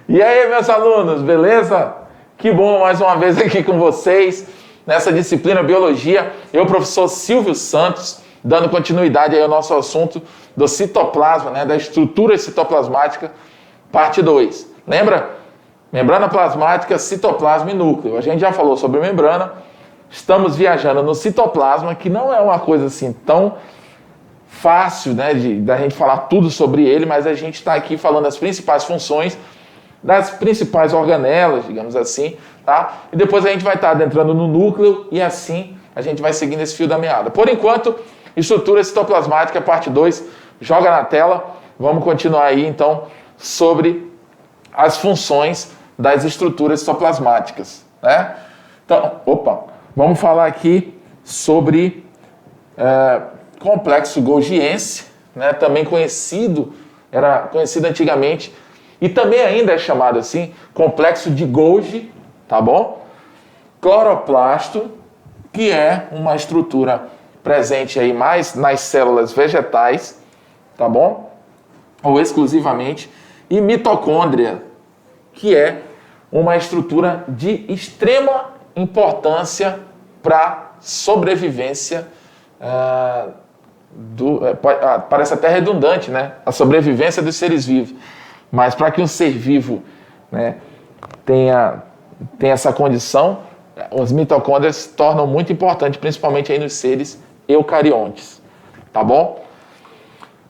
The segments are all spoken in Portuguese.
E aí, meus alunos, beleza? Que bom mais uma vez aqui com vocês nessa disciplina Biologia. Eu, professor Silvio Santos, dando continuidade aí ao nosso assunto do citoplasma, né, da estrutura citoplasmática, parte 2. Lembra? Membrana plasmática, citoplasma e núcleo. A gente já falou sobre membrana. Estamos viajando no citoplasma, que não é uma coisa assim tão fácil, né, da gente falar tudo sobre ele, mas a gente está aqui falando das principais funções, das principais organelas, digamos assim, tá? E depois a gente vai estar adentrando no núcleo e assim a gente vai seguindo esse fio da meada. Por enquanto, estrutura citoplasmática, parte 2, joga na tela. Vamos continuar aí, então, sobre as funções das estruturas citoplasmáticas, né? Então, vamos falar aqui sobre complexo golgiense, né? Também era conhecido antigamente, e também ainda é chamado assim, complexo de Golgi, tá bom? Cloroplasto, que é uma estrutura presente aí mais nas células vegetais, tá bom? Ou exclusivamente, e mitocôndria, que é uma estrutura de extrema importância para a sobrevivência parece até redundante, né? A sobrevivência dos seres vivos. Mas para que um ser vivo, né, tenha essa condição, as mitocôndrias se tornam muito importantes, principalmente aí nos seres eucariontes. Tá bom?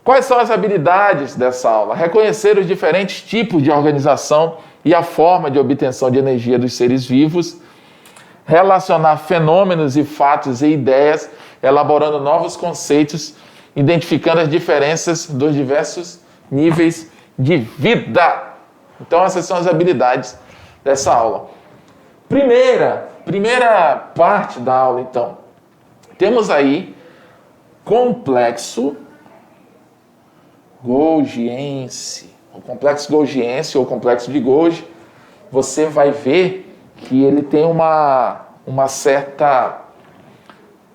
Quais são as habilidades dessa aula? Reconhecer os diferentes tipos de organização e a forma de obtenção de energia dos seres vivos, relacionar fenômenos e fatos e ideias, elaborando novos conceitos, identificando as diferenças dos diversos níveis de vida. Então, essas são as habilidades dessa aula. Primeira parte da aula, então. Temos aí complexo golgiense. O complexo golgiense ou complexo de Golgi, você vai ver que ele tem uma certa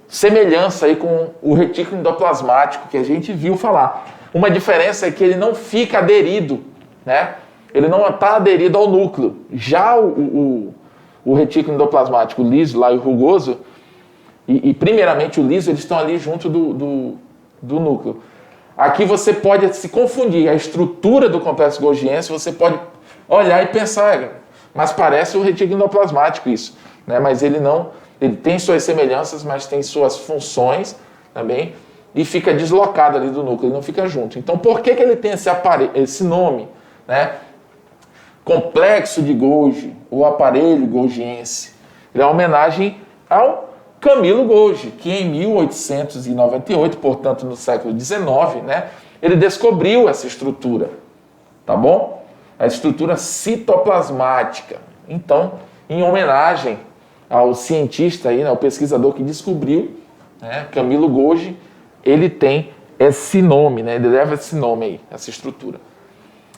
semelhança aí com o retículo endoplasmático que a gente viu falar. Uma diferença é que ele não fica aderido, né? Ele não está aderido ao núcleo. Já o retículo endoplasmático liso lá e o rugoso, e primeiramente o liso, eles estão ali junto do núcleo. Aqui você pode se confundir. A estrutura do complexo golgiense, você pode olhar e pensar, mas parece o retículo endoplasmático isso, né? Mas ele não, ele tem suas semelhanças, mas tem suas funções também, e fica deslocado ali do núcleo, ele não fica junto. Então, por que ele tem esse nome, né? Complexo de Golgi, ou aparelho golgiense? Ele é uma homenagem ao Camilo Golgi, que em 1898, portanto no século XIX, né, ele descobriu essa estrutura, tá bom? A estrutura citoplasmática. Então, em homenagem ao cientista aí, né, o pesquisador que descobriu, né, Camilo Golgi, ele tem esse nome, né, ele leva esse nome aí, essa estrutura.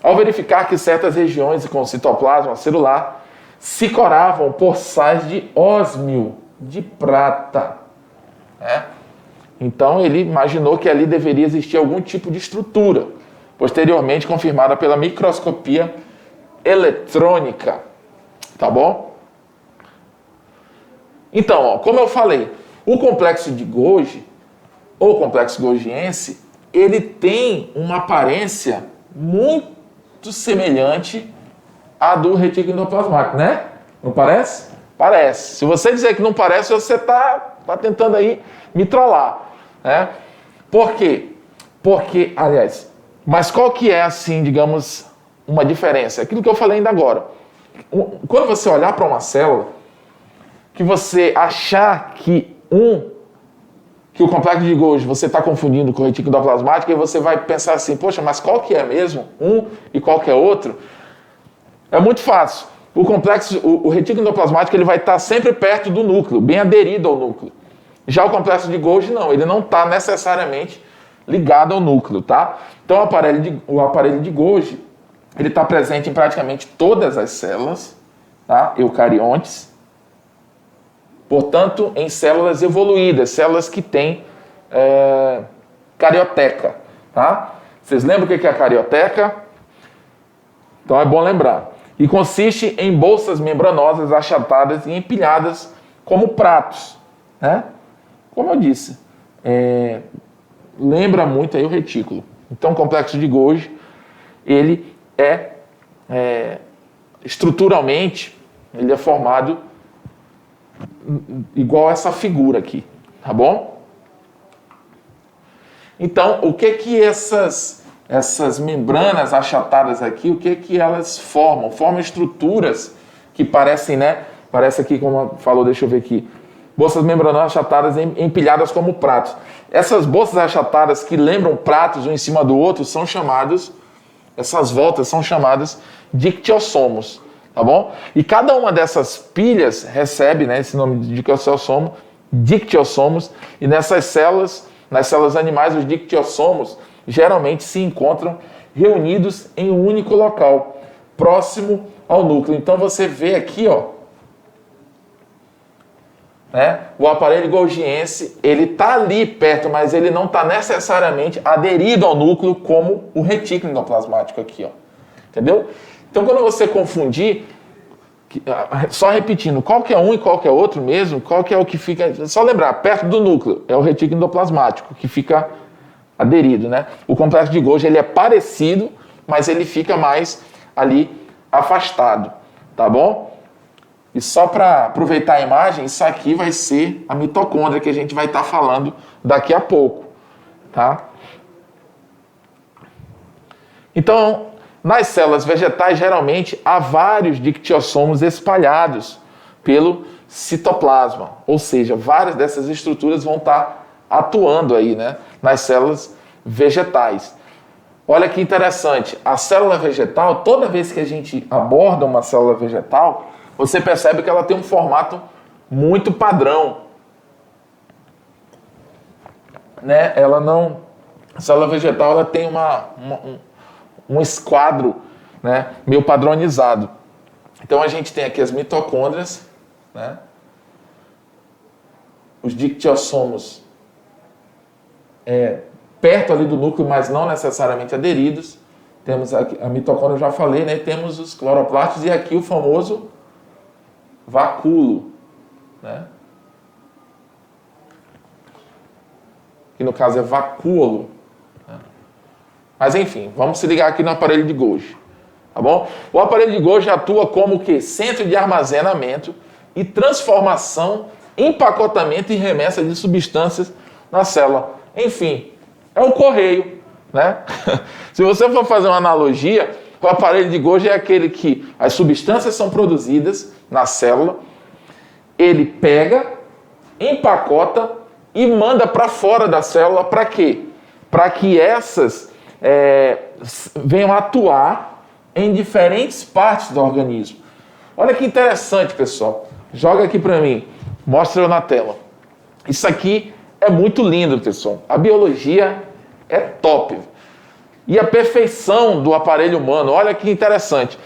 Ao verificar que certas regiões com citoplasma celular se coravam por sais de ósmio de prata, né? Então ele imaginou que ali deveria existir algum tipo de estrutura, posteriormente confirmada pela microscopia eletrônica, tá bom? Então, ó, como eu falei, o complexo de Golgi, ou complexo golgiense, ele tem uma aparência muito semelhante à do retículo endoplasmático, né? Não parece? Parece. Se você dizer que não parece, você está tentando aí me trollar, né? Por quê? Porque, aliás, mas qual que é, assim, digamos, uma diferença? Aquilo que eu falei ainda agora. Quando você olhar para uma célula, que você achar que o complexo de Golgi você está confundindo com o retículo endoplasmático, e você vai pensar assim, poxa, mas qual que é mesmo e qual que é outro? É muito fácil. O retículo endoplasmático ele vai estar sempre perto do núcleo, bem aderido ao núcleo. Já o complexo de Golgi não, ele não está necessariamente ligado ao núcleo, tá? Então o aparelho de Golgi, ele está presente em praticamente todas as células, tá? Eucariontes, portanto, em células evoluídas, células que têm carioteca, tá? Vocês lembram o que é a carioteca? Então é bom lembrar. E consiste em bolsas membranosas achatadas e empilhadas como pratos, né? Como eu disse, lembra muito aí o retículo. Então o complexo de Golgi, ele estruturalmente, ele é formado igual essa figura aqui, tá bom? Então, o que essas membranas achatadas aqui, o que elas formam? Formam estruturas que parecem, né? Parece aqui, como falou, deixa eu ver aqui. Bolsas membranosas achatadas empilhadas como pratos. Essas bolsas achatadas que lembram pratos um em cima do outro são chamadas, essas voltas são chamadas dictiossomos, tá bom? E cada uma dessas pilhas recebe, né, esse nome de dictiossomos, e nessas células, nas células animais, os dictiossomos geralmente se encontram reunidos em um único local, próximo ao núcleo. Então você vê aqui, ó, né, o aparelho golgiense, ele está ali perto, mas ele não está necessariamente aderido ao núcleo como o retículo endoplasmático aqui, ó. Entendeu? Então quando você confundir, só repetindo, qual que é um e qual que é outro mesmo, qual que é o que fica, só lembrar, perto do núcleo, é o retículo endoplasmático, que fica aderido, né? O complexo de Golgi, ele é parecido, mas ele fica mais ali afastado, tá bom? E só para aproveitar a imagem, isso aqui vai ser a mitocôndria que a gente vai estar falando daqui a pouco, tá? Então, nas células vegetais, geralmente, há vários dictiossomos espalhados pelo citoplasma, ou seja, várias dessas estruturas vão estar atuando aí, né, nas células vegetais. Olha que interessante, a célula vegetal, toda vez que a gente aborda uma célula vegetal, você percebe que ela tem um formato muito padrão, né? A célula vegetal, ela tem um esquadro, né, meio padronizado. Então a gente tem aqui as mitocôndrias, né? Os dictiossomos perto ali do núcleo, mas não necessariamente aderidos. Temos aqui, a mitocôndria eu já falei, né? Temos os cloroplastos e aqui o famoso vacúolo, né? Que no caso é vacúolo, né? Mas enfim, vamos se ligar aqui no aparelho de Golgi, tá bom? O aparelho de Golgi atua como o quê? Centro de armazenamento e transformação, empacotamento e remessa de substâncias na célula. Enfim, é um correio, né? Se você for fazer uma analogia, o aparelho de Golgi é aquele que as substâncias são produzidas na célula, ele pega, empacota e manda para fora da célula. Para quê? Para que essas venham atuar em diferentes partes do organismo. Olha que interessante, pessoal. Joga aqui para mim, mostra eu na tela. Isso aqui é muito lindo, pessoal. A biologia é top. E a perfeição do aparelho humano, olha que interessante.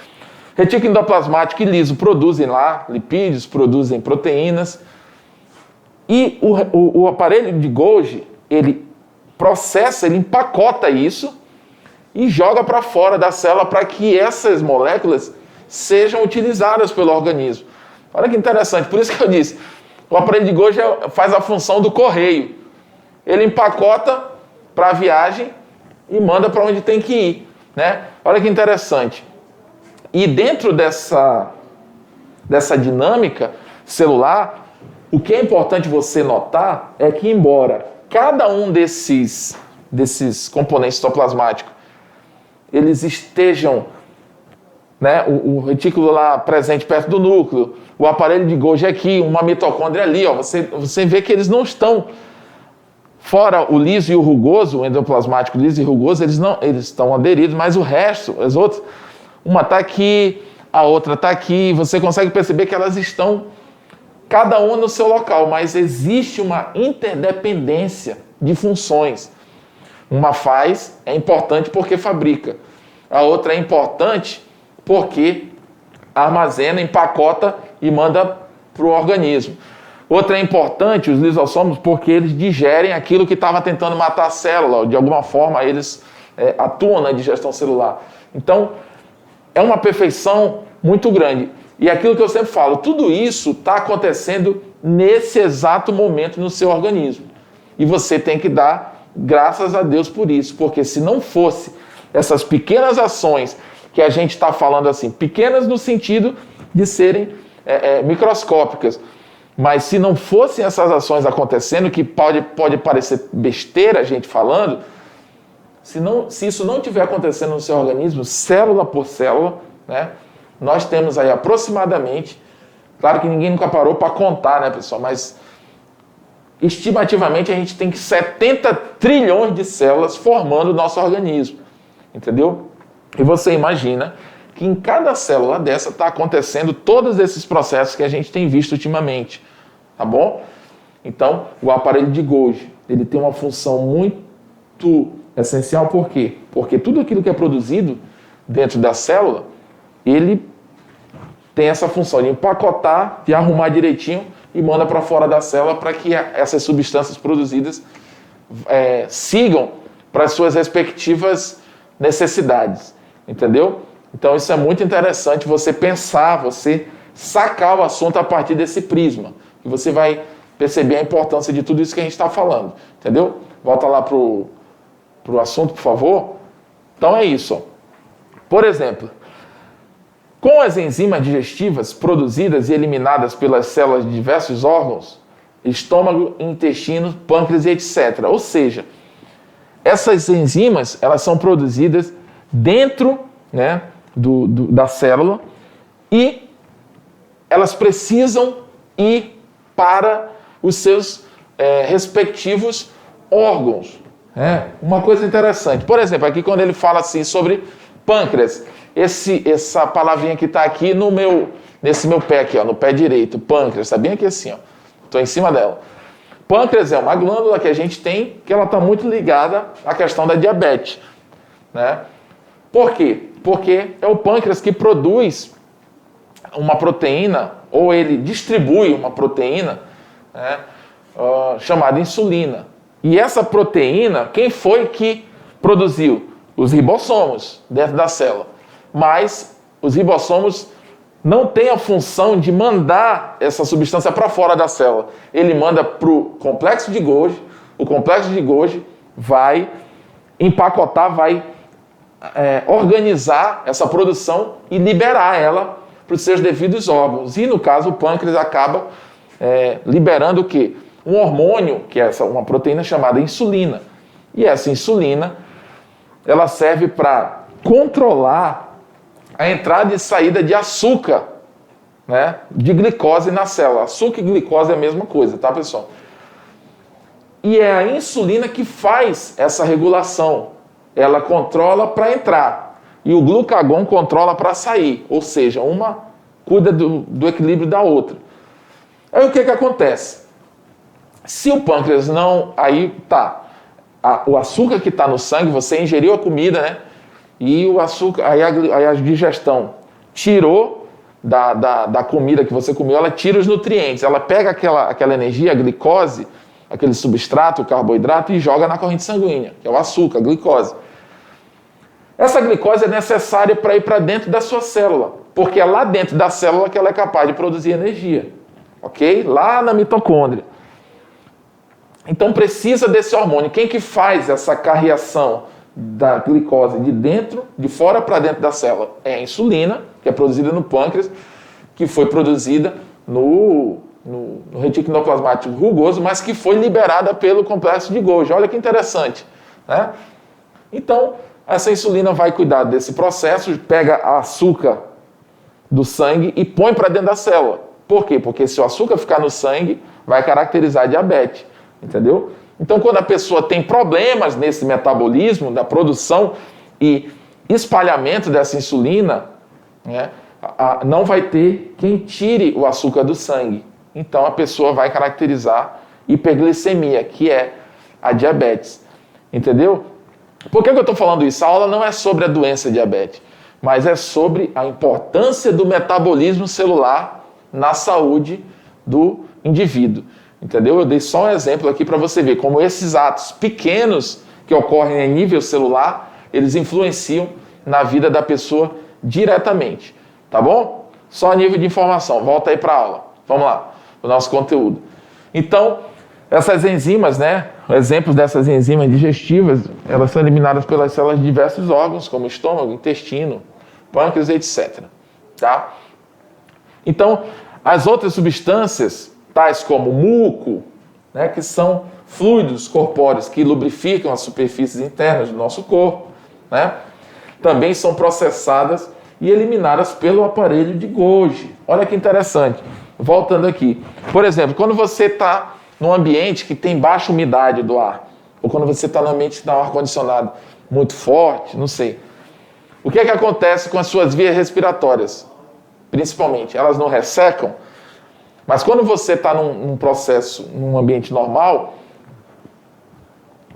Retículo endoplasmático e liso produzem lá lipídios, produzem proteínas. E o aparelho de Golgi, ele processa, ele empacota isso e joga para fora da célula para que essas moléculas sejam utilizadas pelo organismo. Olha que interessante, por isso que eu disse, o aparelho de Golgi faz a função do correio. Ele empacota para a viagem e manda para onde tem que ir, né? Olha que interessante. E dentro dessa dinâmica celular, o que é importante você notar é que, embora cada um desses componentes citoplasmáticos eles estejam, né, o retículo lá presente perto do núcleo, o aparelho de Golgi aqui, uma mitocôndria ali, ó, você vê que eles não estão, fora o liso e o rugoso, o endoplasmático liso e rugoso, eles estão aderidos, mas o resto, as outras, uma está aqui, a outra está aqui, você consegue perceber que elas estão, cada uma no seu local, mas existe uma interdependência de funções. Uma é importante porque fabrica, a outra é importante porque armazena, empacota e manda para o organismo. Outra é importante, os lisossomos, porque eles digerem aquilo que estava tentando matar a célula, de alguma forma eles atuam na digestão celular. Então, é uma perfeição muito grande. E aquilo que eu sempre falo, tudo isso está acontecendo nesse exato momento no seu organismo. E você tem que dar graças a Deus por isso, porque se não fosse essas pequenas ações que a gente está falando assim, pequenas no sentido de serem microscópicas, mas se não fossem essas ações acontecendo, que pode parecer besteira a gente falando, se isso não estiver acontecendo no seu organismo, célula por célula, né, nós temos aí aproximadamente, claro que ninguém nunca parou para contar, né, pessoal, mas estimativamente a gente tem 70 trilhões de células formando o nosso organismo, entendeu? E você imagina que em cada célula dessa está acontecendo todos esses processos que a gente tem visto ultimamente, tá bom? Então, o aparelho de Golgi, ele tem uma função muito essencial, por quê? Porque tudo aquilo que é produzido dentro da célula, ele tem essa função de empacotar, de arrumar direitinho e manda para fora da célula para que essas substâncias produzidas sigam para as suas respectivas necessidades, entendeu? Então isso é muito interessante, você pensar, você sacar o assunto a partir desse prisma, e você vai perceber a importância de tudo isso que a gente está falando, entendeu? Volta lá para o assunto, por favor. Então é isso, ó. Por exemplo, com as enzimas digestivas produzidas e eliminadas pelas células de diversos órgãos, estômago, intestino, pâncreas e etc. Ou seja, essas enzimas, elas são produzidas dentro, né, da célula, e elas precisam ir para os seus respectivos órgãos. Uma coisa interessante, por exemplo, aqui quando ele fala assim sobre pâncreas, essa palavrinha que está aqui nesse meu pé aqui, ó, no pé direito, pâncreas, está bem aqui assim, ó, estou em cima dela. Pâncreas é uma glândula que a gente tem, que ela está muito ligada à questão da diabetes, né? Por quê? Porque é o pâncreas que produz uma proteína, ou ele distribui uma proteína, né, chamada insulina. E essa proteína, quem foi que produziu? Os ribossomos dentro da célula. Mas os ribossomos não têm a função de mandar essa substância para fora da célula. Ele manda para o complexo de Golgi, o complexo de Golgi vai empacotar, vai organizar essa produção e liberar ela para os seus devidos órgãos. E no caso o pâncreas acaba liberando o quê? Um hormônio, que é uma proteína chamada insulina. E essa insulina, ela serve para controlar a entrada e saída de açúcar, né, de glicose na célula. Açúcar e glicose é a mesma coisa, tá, pessoal? E é a insulina que faz essa regulação. Ela controla para entrar e o glucagon controla para sair. Ou seja, uma cuida do equilíbrio da outra. Aí o que acontece? Se o pâncreas não... Aí tá. O açúcar que está no sangue, você ingeriu a comida, né? E o açúcar, aí a digestão tirou da comida que você comeu, ela tira os nutrientes, ela pega aquela energia, a glicose, aquele substrato, o carboidrato, e joga na corrente sanguínea, que é o açúcar, a glicose. Essa glicose é necessária para ir para dentro da sua célula, porque é lá dentro da célula que ela é capaz de produzir energia, ok? Lá na mitocôndria. Então precisa desse hormônio. Quem que faz essa carreação da glicose de fora para dentro da célula? É a insulina, que é produzida no pâncreas, que foi produzida no retículo endoplasmático rugoso, mas que foi liberada pelo complexo de Golgi. Olha que interessante, né? Então, essa insulina vai cuidar desse processo, pega açúcar do sangue e põe para dentro da célula. Por quê? Porque se o açúcar ficar no sangue, vai caracterizar a diabetes. Entendeu? Então, quando a pessoa tem problemas nesse metabolismo, da produção e espalhamento dessa insulina, né, não vai ter quem tire o açúcar do sangue. Então, a pessoa vai caracterizar hiperglicemia, que é a diabetes. Entendeu? Por que eu estou falando isso? A aula não é sobre a doença diabetes, mas é sobre a importância do metabolismo celular na saúde do indivíduo. Entendeu? Eu dei só um exemplo aqui para você ver como esses atos pequenos que ocorrem em nível celular, eles influenciam na vida da pessoa diretamente, tá bom? Só a nível de informação. Volta aí para a aula. Vamos lá, o nosso conteúdo. Então, essas enzimas, né, exemplos dessas enzimas digestivas, elas são eliminadas pelas células de diversos órgãos, como estômago, intestino, pâncreas, etc. Tá? Então, as outras substâncias, tais como muco, né, que são fluidos corpóreos que lubrificam as superfícies internas do nosso corpo, né, também são processadas e eliminadas pelo aparelho de Golgi. Olha que interessante. Voltando aqui. Por exemplo, quando você está num ambiente que tem baixa umidade do ar, ou quando você está num ambiente que está um ar-condicionado muito forte, não sei. O que é que acontece com as suas vias respiratórias? Principalmente, elas não ressecam, mas quando você está num processo, num ambiente normal,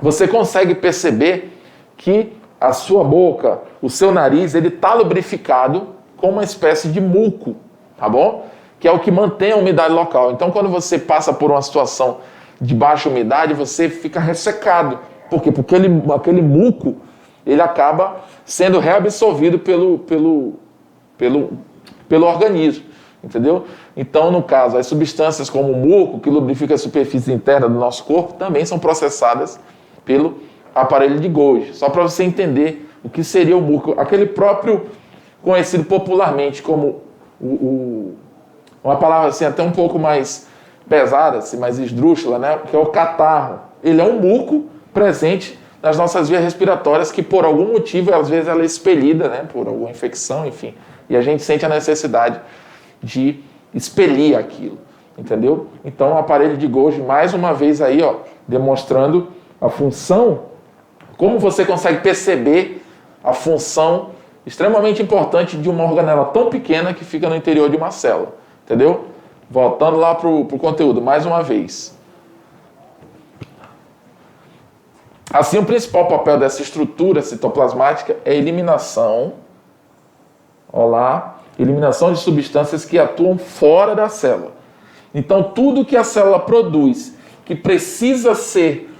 você consegue perceber que a sua boca, o seu nariz, ele está lubrificado com uma espécie de muco, tá bom? Que é o que mantém a umidade local. Então, quando você passa por uma situação de baixa umidade, você fica ressecado. Por quê? Porque aquele muco, ele acaba sendo reabsorvido pelo organismo, entendeu? Então, no caso, as substâncias como o muco, que lubrifica a superfície interna do nosso corpo, também são processadas pelo aparelho de Golgi. Só para você entender o que seria o muco. Aquele próprio, conhecido popularmente como uma palavra assim até um pouco mais pesada, assim, mais esdrúxula, né? Que é o catarro. Ele é um muco presente nas nossas vias respiratórias que, por algum motivo, às vezes ela é expelida, né? Por alguma infecção, enfim. E a gente sente a necessidade de expelir aquilo, entendeu? Então, o aparelho de Golgi, mais uma vez aí, ó, demonstrando a função, como você consegue perceber a função extremamente importante de uma organela tão pequena que fica no interior de uma célula. Entendeu? Voltando lá para o conteúdo, mais uma vez. Assim, o principal papel dessa estrutura citoplasmática é a eliminação, eliminação de substâncias que atuam fora da célula. Então, tudo que a célula produz, que precisa ser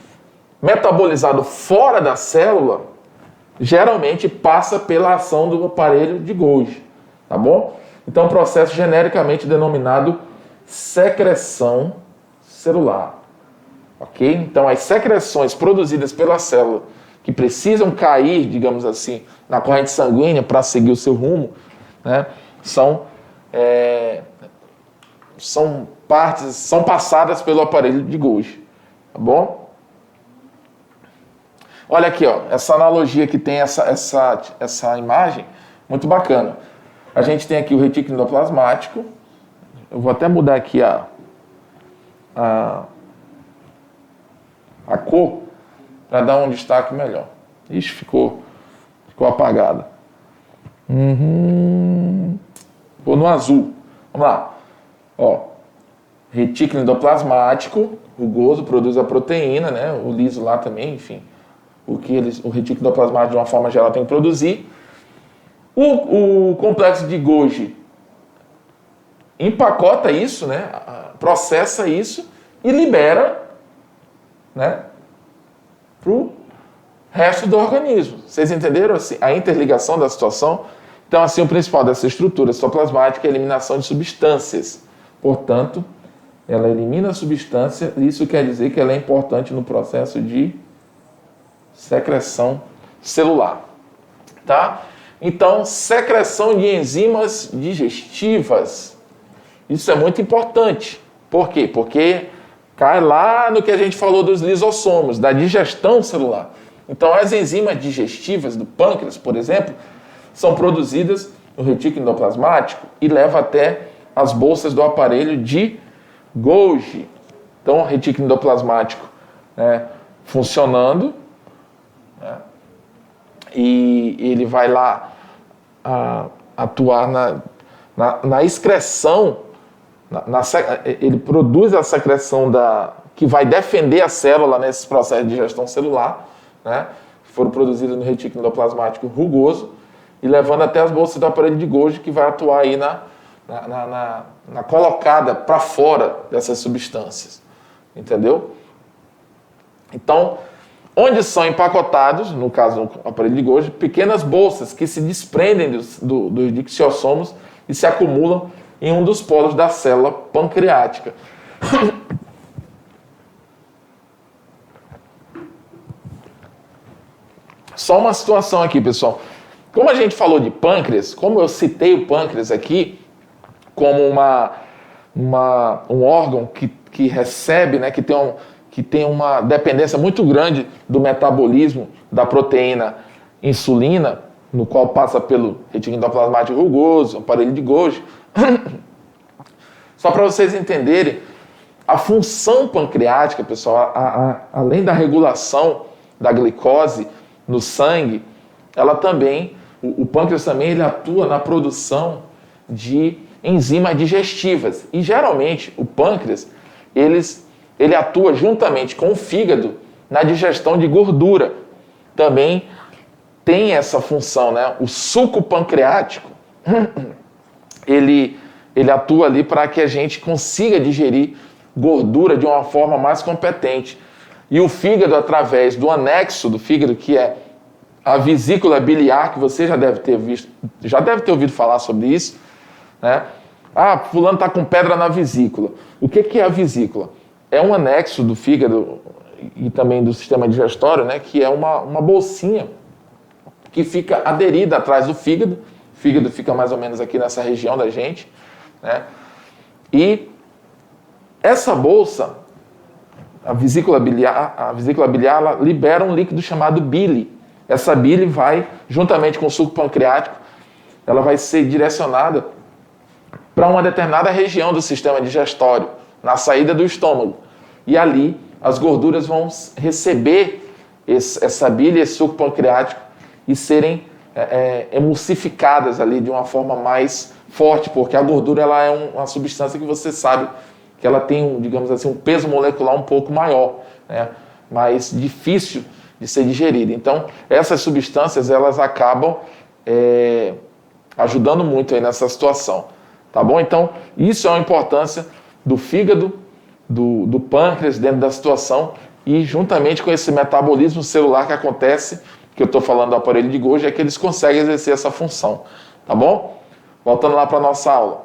metabolizado fora da célula, geralmente passa pela ação do aparelho de Golgi, tá bom? Então, processo genericamente denominado secreção celular. Ok? Então, as secreções produzidas pela célula que precisam cair, digamos assim, na corrente sanguínea para seguir o seu rumo, né, são passadas pelo aparelho de Golgi. Tá bom? Olha aqui, ó, essa analogia que tem essa imagem, muito bacana. A gente tem aqui o retículo endoplasmático. Eu vou até mudar aqui a cor para dar um destaque melhor. Ixi, ficou apagada. Vou no azul. Vamos lá. Ó, retículo endoplasmático, rugoso, produz a proteína, né? O liso lá também, enfim. O retículo endoplasmático, de uma forma geral, tem que produzir. O complexo de Golgi empacota isso, né? Processa isso e libera, né, para o resto do organismo. Vocês entenderam assim, a interligação da situação? Então, assim, o principal dessa estrutura citoplasmática é a eliminação de substâncias. Portanto, ela elimina a substância, isso quer dizer que ela é importante no processo de secreção celular. Tá? Então, secreção de enzimas digestivas. Isso é muito importante. Por quê? Porque cai lá no que a gente falou dos lisossomos, da digestão celular. Então, as enzimas digestivas do pâncreas, por exemplo, são produzidas no retículo endoplasmático e levam até as bolsas do aparelho de Golgi. Então, o retículo endoplasmático, né, funcionando, né, e ele vai lá atuar na excreção, ele produz a secreção que vai defender a célula nesses processos de digestão celular, né, que foram produzidos no retículo endoplasmático rugoso, e levando até as bolsas do aparelho de Golgi, que vai atuar aí na colocada para fora dessas substâncias. Entendeu? Então, onde são empacotados, no caso do aparelho de Golgi, pequenas bolsas que se desprendem dos dictiossomos e se acumulam em um dos polos da célula pancreática. Só uma situação aqui, pessoal. Como a gente falou de pâncreas, como eu citei o pâncreas aqui como um órgão que recebe, né, que tem uma dependência muito grande do metabolismo da proteína insulina, no qual passa pelo retículo endoplasmático rugoso, aparelho de Golgi. Só para vocês entenderem, a função pancreática, pessoal, além da regulação da glicose no sangue, ela também, o pâncreas também ele atua na produção de enzimas digestivas. E geralmente o pâncreas, ele atua juntamente com o fígado na digestão de gordura. Também tem essa função, né? O suco pancreático, ele atua ali para que a gente consiga digerir gordura de uma forma mais competente. E o fígado, através do anexo do fígado, que é a vesícula biliar, que você já deve ter ouvido falar sobre isso, né? Ah, fulano está com pedra na vesícula. O que é a vesícula? É um anexo do fígado e também do sistema digestório, né? Que é uma bolsinha que fica aderida atrás do fígado. O fígado fica mais ou menos aqui nessa região da gente, né? E essa bolsa, a vesícula biliar ela libera um líquido chamado bile. Essa bile vai, juntamente com o suco pancreático, ela vai ser direcionada para uma determinada região do sistema digestório, na saída do estômago. E ali as gorduras vão receber essa bile, esse suco pancreático, e serem emulsificadas ali de uma forma mais forte, porque a gordura ela é uma substância que você sabe que ela tem, digamos assim, um peso molecular um pouco maior, né? Mais difícil de ser digerida. Então, essas substâncias elas acabam ajudando muito aí nessa situação, tá bom? Então, isso é uma importância do fígado, do pâncreas dentro da situação e juntamente com esse metabolismo celular que acontece, que eu estou falando do aparelho de Golgi, é que eles conseguem exercer essa função, tá bom? Voltando lá para a nossa aula.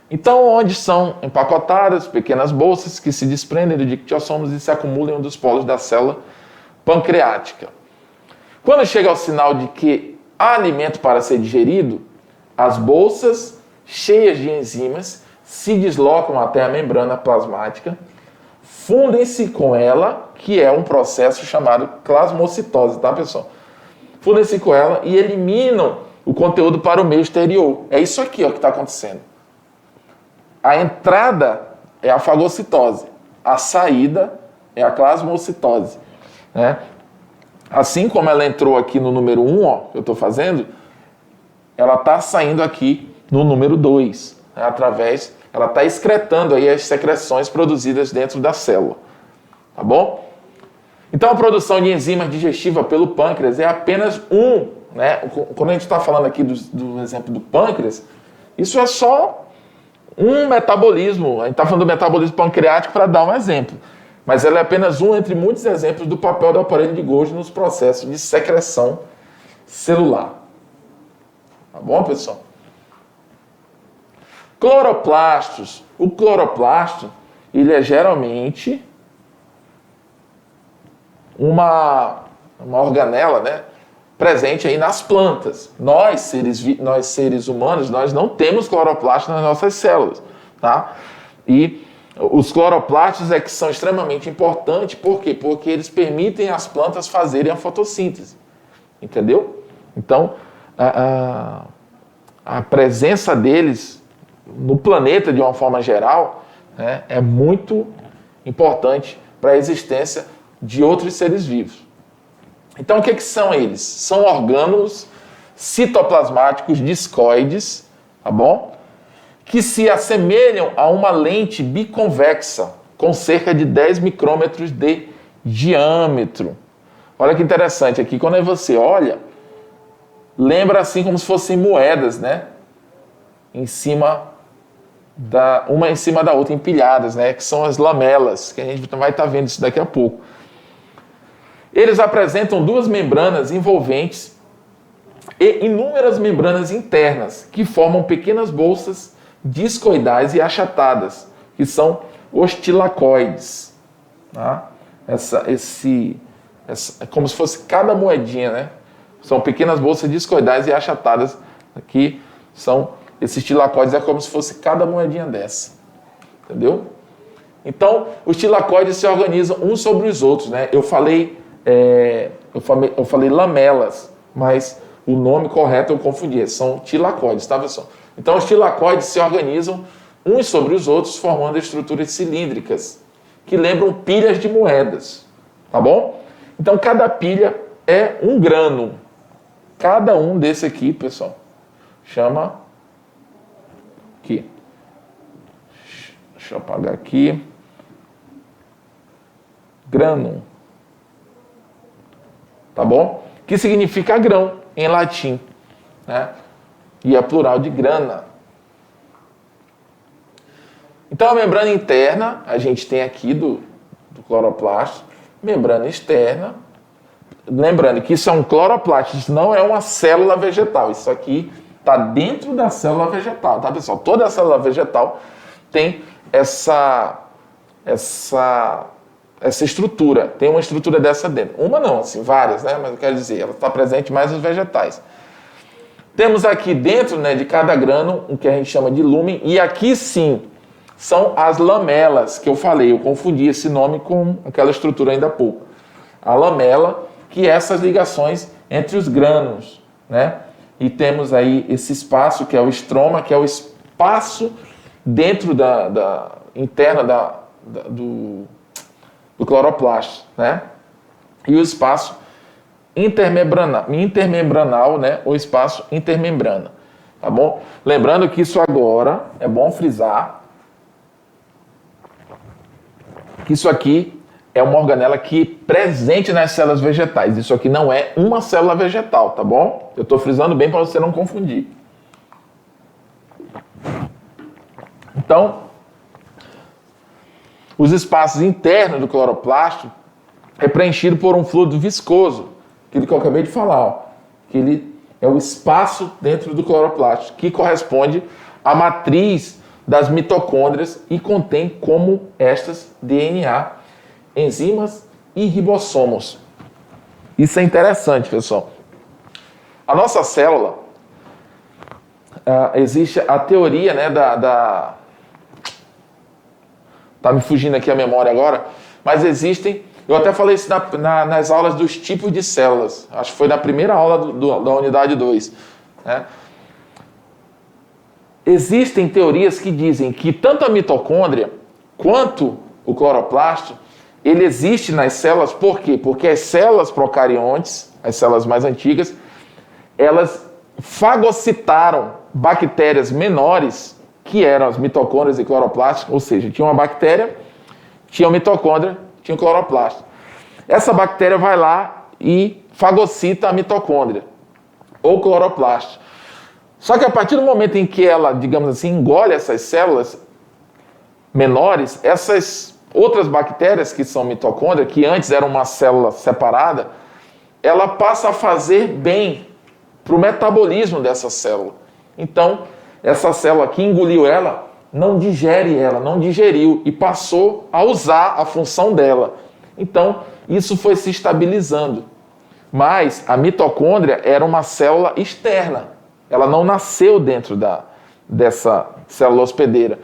Então, onde são empacotadas pequenas bolsas que se desprendem do dictiossomos e se acumulam em um dos polos da célula pancreática. Quando chega ao sinal de que há alimento para ser digerido, as bolsas cheias de enzimas se deslocam até a membrana plasmática, fundem-se com ela, que é um processo chamado plasmocitose, tá, pessoal? Fundem-se com ela e eliminam o conteúdo para o meio exterior. É isso aqui, ó, que está acontecendo. A entrada é a fagocitose, a saída é a plasmocitose, né? Assim como ela entrou aqui no número 1, ó, que eu estou fazendo, ela está saindo aqui no número 2, né? Ela está excretando aí as secreções produzidas dentro da célula, tá bom? Então a produção de enzimas digestivas pelo pâncreas é apenas né? Quando a gente está falando aqui do exemplo do pâncreas, isso é só um metabolismo. A gente está falando do metabolismo pancreático para dar um exemplo, mas ela é apenas um entre muitos exemplos do papel do aparelho de Golgi nos processos de secreção celular. Tá bom, pessoal? Cloroplastos. O cloroplasto, ele é geralmente uma organela, né, presente aí nas plantas. Nós, seres humanos, nós não temos cloroplasto nas nossas células, tá? E os cloroplastos é que são extremamente importantes, por quê? Porque eles permitem as plantas fazerem a fotossíntese, entendeu? Então, a presença deles no planeta, de uma forma geral, né, é muito importante para a existência de outros seres vivos. Então, o que são eles? São orgânulos citoplasmáticos discoides, tá bom? Que se assemelham a uma lente biconvexa com cerca de 10 micrômetros de diâmetro. Olha que interessante aqui, quando você olha, lembra assim como se fossem moedas, né? Uma em cima da outra, empilhadas, né? Que são as lamelas, que a gente vai estar vendo isso daqui a pouco. Eles apresentam duas membranas envolventes e inúmeras membranas internas, que formam pequenas bolsas discoidais e achatadas, que são os tilacoides. Tá? É como se fosse cada moedinha, né? São pequenas bolsas discoidais e achatadas, que são esses tilacoides, é como se fosse cada moedinha dessa. Entendeu? Então, os tilacoides se organizam uns sobre os outros, né? Eu falei lamelas, mas o nome correto eu confundi, são tilacoides, tá, pessoal? Então, os tilacoides se organizam uns sobre os outros, formando estruturas cilíndricas, que lembram pilhas de moedas, tá bom? Então, cada pilha é um grano. Cada um desse aqui, pessoal, chama... Aqui. Deixa eu apagar aqui. Grano. Tá bom? Que significa grão em latim, né? E é plural de grana. Então, a membrana interna, a gente tem aqui do cloroplasto, membrana externa. Lembrando que isso é um cloroplasto, isso não é uma célula vegetal. Isso aqui está dentro da célula vegetal, tá, pessoal? Toda a célula vegetal tem essa estrutura, tem uma estrutura dessa dentro. Uma não, assim, várias, né? Mas eu quero dizer, ela está presente mais nos vegetais. Temos aqui dentro, né, de cada grano o que a gente chama de lúmen, e aqui sim são as lamelas que eu falei, eu confundi esse nome com aquela estrutura ainda há pouco. A lamela, que é essas ligações entre os grânulos, né? E temos aí esse espaço que é o estroma, que é o espaço dentro interna do cloroplasto, né? E o espaço intermembranal, né? O espaço intermembrana, tá bom? Lembrando que isso agora, é bom frisar, que isso aqui é uma organela que presente nas células vegetais. Isso aqui não é uma célula vegetal, tá bom? Eu estou frisando bem para você não confundir. Então, os espaços internos do cloroplasto é preenchido por um fluido viscoso, aquilo que eu acabei de falar, ó, que ele é o espaço dentro do cloroplasto, que corresponde à matriz das mitocôndrias e contém como estas DNA, enzimas e ribossomos. Isso é interessante, pessoal. A nossa célula, existe a teoria, né, tá me fugindo aqui a memória agora, mas existem, eu até falei isso nas aulas dos tipos de células, acho que foi na primeira aula da unidade 2, né? Existem teorias que dizem que tanto a mitocôndria quanto o cloroplasto, ele existe nas células, por quê? Porque as células procariontes, as células mais antigas, elas fagocitaram bactérias menores, que eram as mitocôndrias e cloroplastos, ou seja, tinha uma bactéria, tinha uma mitocôndria, tinha um cloroplasto. Essa bactéria vai lá e fagocita a mitocôndria, ou cloroplasto. Só que a partir do momento em que ela, digamos assim, engole essas células menores, essas outras bactérias que são mitocôndria, que antes era uma célula separada, ela passa a fazer bem para o metabolismo dessa célula. Então, essa célula que engoliu ela, não digere ela, não digeriu e passou a usar a função dela. Então, isso foi se estabilizando. Mas a mitocôndria era uma célula externa. Ela não nasceu dentro dessa célula hospedeira.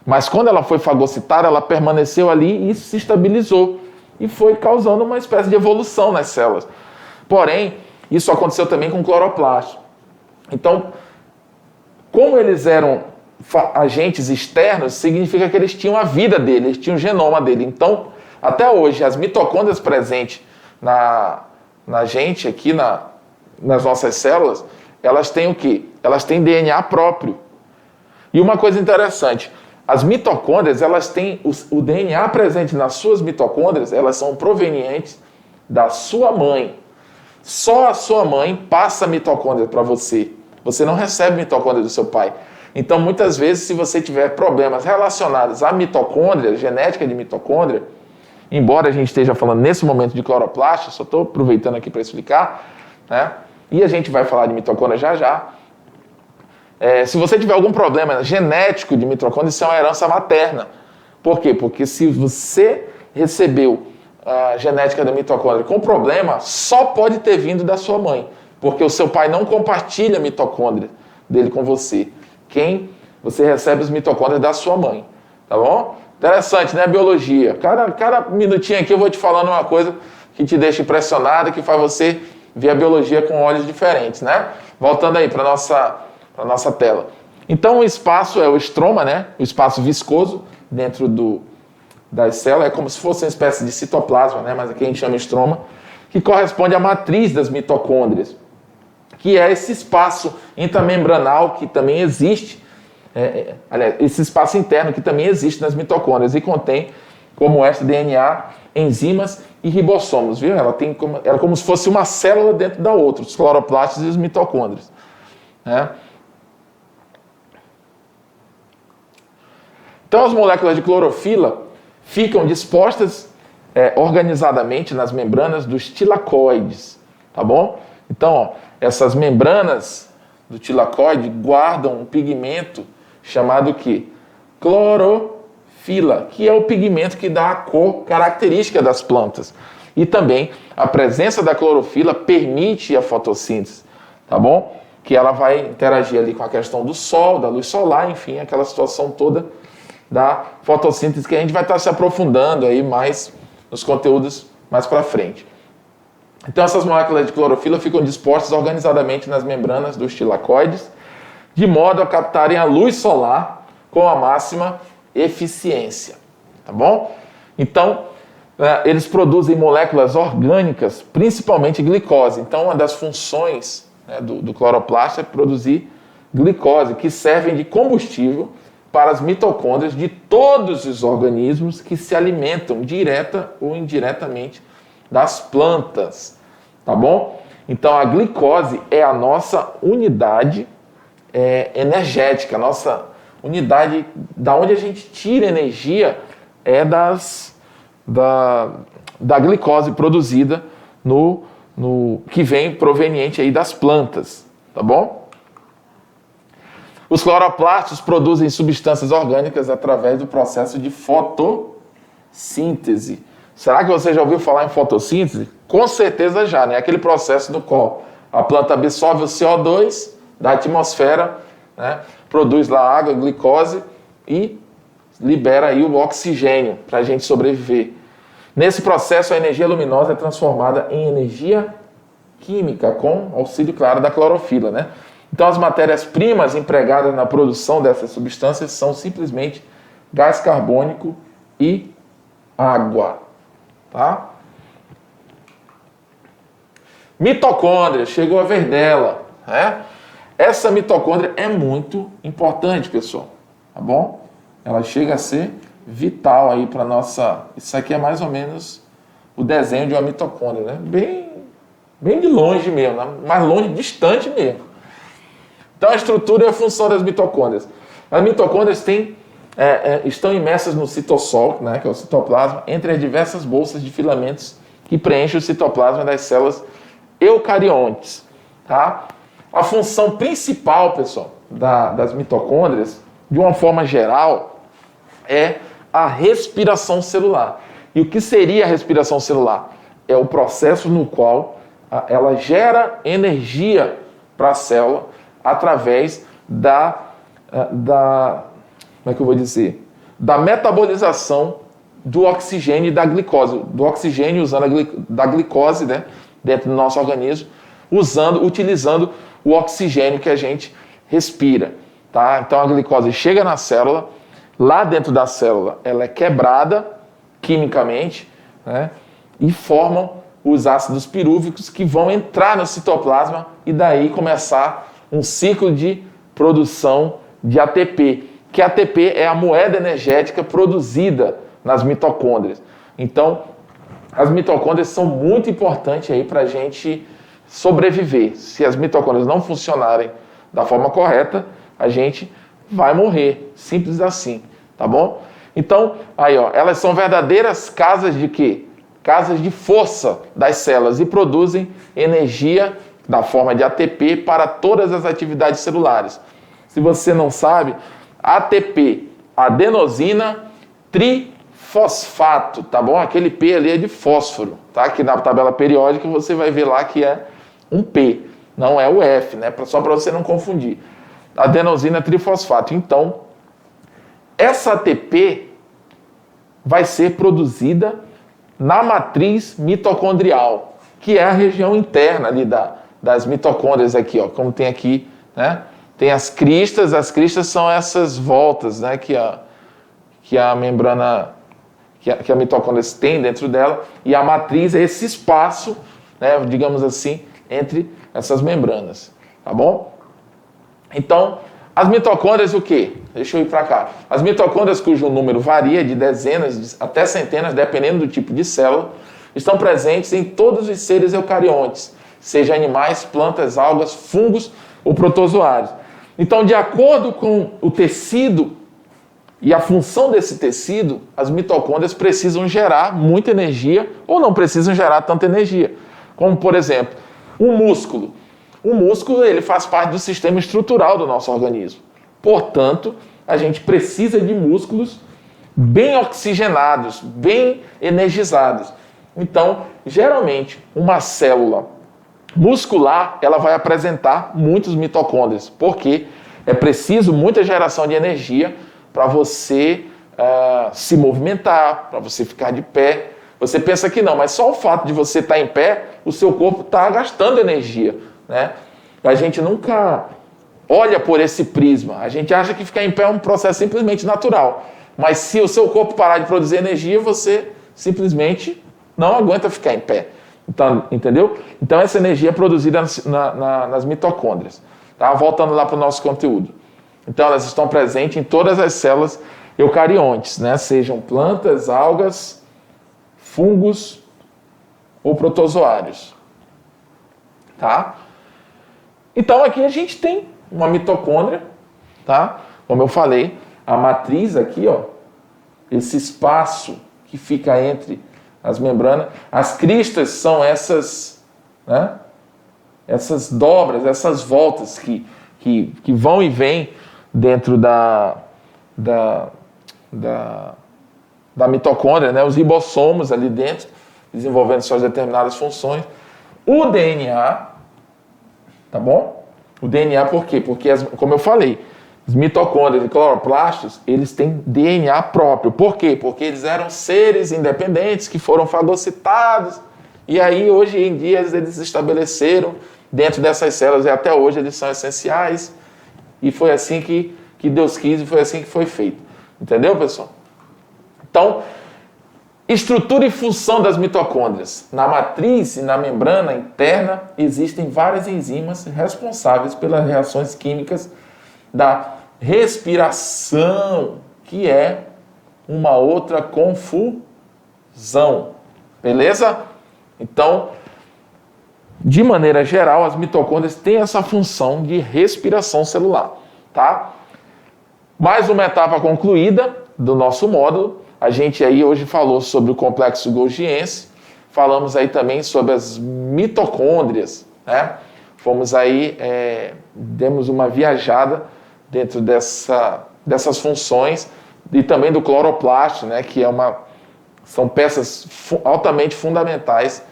Mas quando ela foi fagocitada, ela permaneceu ali e se estabilizou. E foi causando uma espécie de evolução nas células. Porém, isso aconteceu também com o cloroplasto. Então, como eles eram agentes externos, significa que eles tinham a vida dele, eles tinham o genoma dele. Então, até hoje, as mitocôndrias presentes na gente, aqui nas nossas células, elas têm o quê? Elas têm DNA próprio. E uma coisa interessante, as mitocôndrias, elas têm o DNA presente nas suas mitocôndrias, elas são provenientes da sua mãe. Só a sua mãe passa mitocôndria para você. Você não recebe mitocôndria do seu pai. Então, muitas vezes, se você tiver problemas relacionados à mitocôndria, genética de mitocôndria, embora a gente esteja falando nesse momento de cloroplasto, só estou aproveitando aqui para explicar, né? E a gente vai falar de mitocôndria já já. Se você tiver algum problema genético de mitocôndria, isso é uma herança materna. Por quê? Porque se você recebeu a genética da mitocôndria com problema, só pode ter vindo da sua mãe, porque o seu pai não compartilha a mitocôndria dele com você. Você recebe as mitocôndrias da sua mãe, tá bom? Interessante, né? Biologia. Cada minutinho aqui eu vou te falando uma coisa que te deixa impressionado, que faz você ver a biologia com olhos diferentes, né? Voltando aí para nossa tela. Então o espaço é o estroma, né? O espaço viscoso dentro das células, é como se fosse uma espécie de citoplasma, né? Mas aqui a gente chama estroma, que corresponde à matriz das mitocôndrias, que é esse espaço intramembranal que também existe, aliás, esse espaço interno que também existe nas mitocôndrias e contém, como essa DNA, enzimas e ribossomos, viu? Ela é como se fosse uma célula dentro da outra, os cloroplastos e os mitocôndrias, né? Então as moléculas de clorofila ficam dispostas organizadamente nas membranas dos tilacoides, tá bom? Então, ó, essas membranas do tilacoide guardam um pigmento chamado que? Clorofila, que é o pigmento que dá a cor característica das plantas. E também a presença da clorofila permite a fotossíntese, tá bom? Que ela vai interagir ali com a questão do sol, da luz solar, enfim, aquela situação toda da fotossíntese que a gente vai estar se aprofundando aí mais nos conteúdos mais para frente. Então essas moléculas de clorofila ficam dispostas organizadamente nas membranas dos tilacoides, de modo a captarem a luz solar com a máxima eficiência, tá bom? Então, eles produzem moléculas orgânicas, principalmente glicose. Então, uma das funções do cloroplasto é produzir glicose, que servem de combustível para as mitocôndrias de todos os organismos que se alimentam direta ou indiretamente das plantas, tá bom? Então a glicose é a nossa unidade energética, a nossa unidade da onde a gente tira energia da glicose produzida que vem proveniente aí das plantas, tá bom? Os cloroplastos produzem substâncias orgânicas através do processo de fotossíntese. Será que você já ouviu falar em fotossíntese? Com certeza já, né? Aquele processo no qual a planta absorve o CO2 da atmosfera, né? Produz lá água, glicose e libera aí o oxigênio para a gente sobreviver. Nesse processo, a energia luminosa é transformada em energia química com auxílio, claro, da clorofila, né? Então, as matérias-primas empregadas na produção dessas substâncias são simplesmente gás carbônico e água, tá? Mitocôndria, chegou a vez dela, né? Essa mitocôndria é muito importante, pessoal, tá bom? Ela chega a ser vital aí para nossa... Isso aqui é mais ou menos o desenho de uma mitocôndria, né? Bem de longe mesmo, né? Mais longe, distante mesmo. Então, a estrutura e a função das mitocôndrias. As mitocôndrias estão imersas no citossol, né, que é o citoplasma, entre as diversas bolsas de filamentos que preenchem o citoplasma das células eucariontes. Tá? A função principal, pessoal, das mitocôndrias, de uma forma geral, é a respiração celular. E o que seria a respiração celular? É o processo no qual ela gera energia para a célula através como é que eu vou dizer? Da metabolização do oxigênio e da glicose. Do oxigênio usando da glicose, né, dentro do nosso organismo, utilizando o oxigênio que a gente respira. Tá? Então a glicose chega na célula, lá dentro da célula ela é quebrada quimicamente, né, e formam os ácidos pirúvicos que vão entrar no citoplasma e daí começar um ciclo de produção de ATP, que ATP é a moeda energética produzida nas mitocôndrias. Então, as mitocôndrias são muito importantes aí para a gente sobreviver. Se as mitocôndrias não funcionarem da forma correta, a gente vai morrer, simples assim, tá bom? Então, aí, ó, elas são verdadeiras casas de quê? Casas de força das células e produzem energia na forma de ATP para todas as atividades celulares. Se você não sabe, ATP, adenosina trifosfato, tá bom? Aquele P ali é de fósforo, tá? Aqui na tabela periódica você vai ver lá que é um P, não é o F, né? Só para você não confundir. Adenosina trifosfato. Então, essa ATP vai ser produzida na matriz mitocondrial, que é a região interna ali das mitocôndrias aqui, ó, como tem aqui, né? Tem as cristas são essas voltas, né, que a membrana, que a mitocôndria tem dentro dela, e a matriz é esse espaço, né, digamos assim, entre essas membranas, tá bom? Então, as mitocôndrias o quê? Deixa eu ir para cá. As mitocôndrias, cujo número varia de dezenas até centenas, dependendo do tipo de célula, estão presentes em todos os seres eucariontes, seja animais, plantas, algas, fungos ou protozoários. Então, de acordo com o tecido e a função desse tecido, as mitocôndrias precisam gerar muita energia ou não precisam gerar tanta energia. Como, por exemplo, um músculo. O músculo ele faz parte do sistema estrutural do nosso organismo. Portanto, a gente precisa de músculos bem oxigenados, bem energizados. Então, geralmente, uma célula muscular ela vai apresentar muitos mitocôndrias, porque é preciso muita geração de energia para você se movimentar, para você ficar de pé. Você pensa que não, mas só o fato de você estar em pé, o seu corpo está gastando energia, né? A gente nunca olha por esse prisma. A gente acha que ficar em pé é um processo simplesmente natural. Mas se o seu corpo parar de produzir energia, você simplesmente não aguenta ficar em pé. Então, entendeu? Então essa energia é produzida nas mitocôndrias. Tá? Voltando lá para o nosso conteúdo. Então elas estão presentes em todas as células eucariontes, né? Sejam plantas, algas, fungos ou protozoários. Tá? Então aqui a gente tem uma mitocôndria, tá? Como eu falei, a matriz aqui, ó, esse espaço que fica entre as membranas, as cristas são essas, né? Essas dobras, essas voltas que vão e vêm dentro da mitocôndria, né? Os ribossomos ali dentro, desenvolvendo suas determinadas funções. O DNA, tá bom? O DNA por quê? Porque, como eu falei, os mitocôndrias e cloroplastos, eles têm DNA próprio. Por quê? Porque eles eram seres independentes que foram fagocitados e aí, hoje em dia, eles se estabeleceram dentro dessas células e até hoje eles são essenciais e foi assim que Deus quis e foi assim que foi feito. Entendeu, pessoal? Então, estrutura e função das mitocôndrias. Na matriz e na membrana interna existem várias enzimas responsáveis pelas reações químicas da respiração, que é uma outra confusão. Beleza? Então, de maneira geral, as mitocôndrias têm essa função de respiração celular, tá? Mais uma etapa concluída do nosso módulo. A gente aí hoje falou sobre o complexo golgiense, falamos aí também sobre as mitocôndrias, né? Fomos aí, demos uma viajada dentro dessas funções e também do cloroplasto, né? Que são peças altamente fundamentais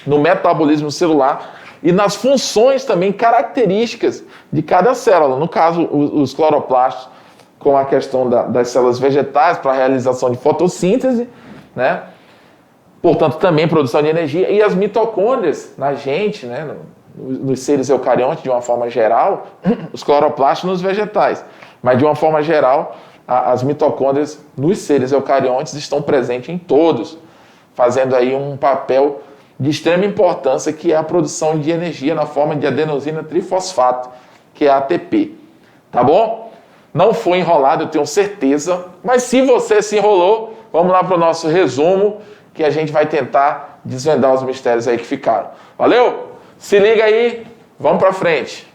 no metabolismo celular e nas funções também características de cada célula. No caso, os cloroplastos, com a questão das células vegetais para a realização de fotossíntese, né? Portanto, também produção de energia. E as mitocôndrias na gente, né? Nos seres eucariontes, de uma forma geral, os cloroplastos nos vegetais. Mas, de uma forma geral, as mitocôndrias nos seres eucariontes estão presentes em todos, fazendo aí um papel de extrema importância, que é a produção de energia na forma de adenosina trifosfato, que é a ATP. Tá bom? Não foi enrolado, eu tenho certeza, mas se você se enrolou, vamos lá para o nosso resumo, que a gente vai tentar desvendar os mistérios aí que ficaram. Valeu? Se liga aí, vamos para frente.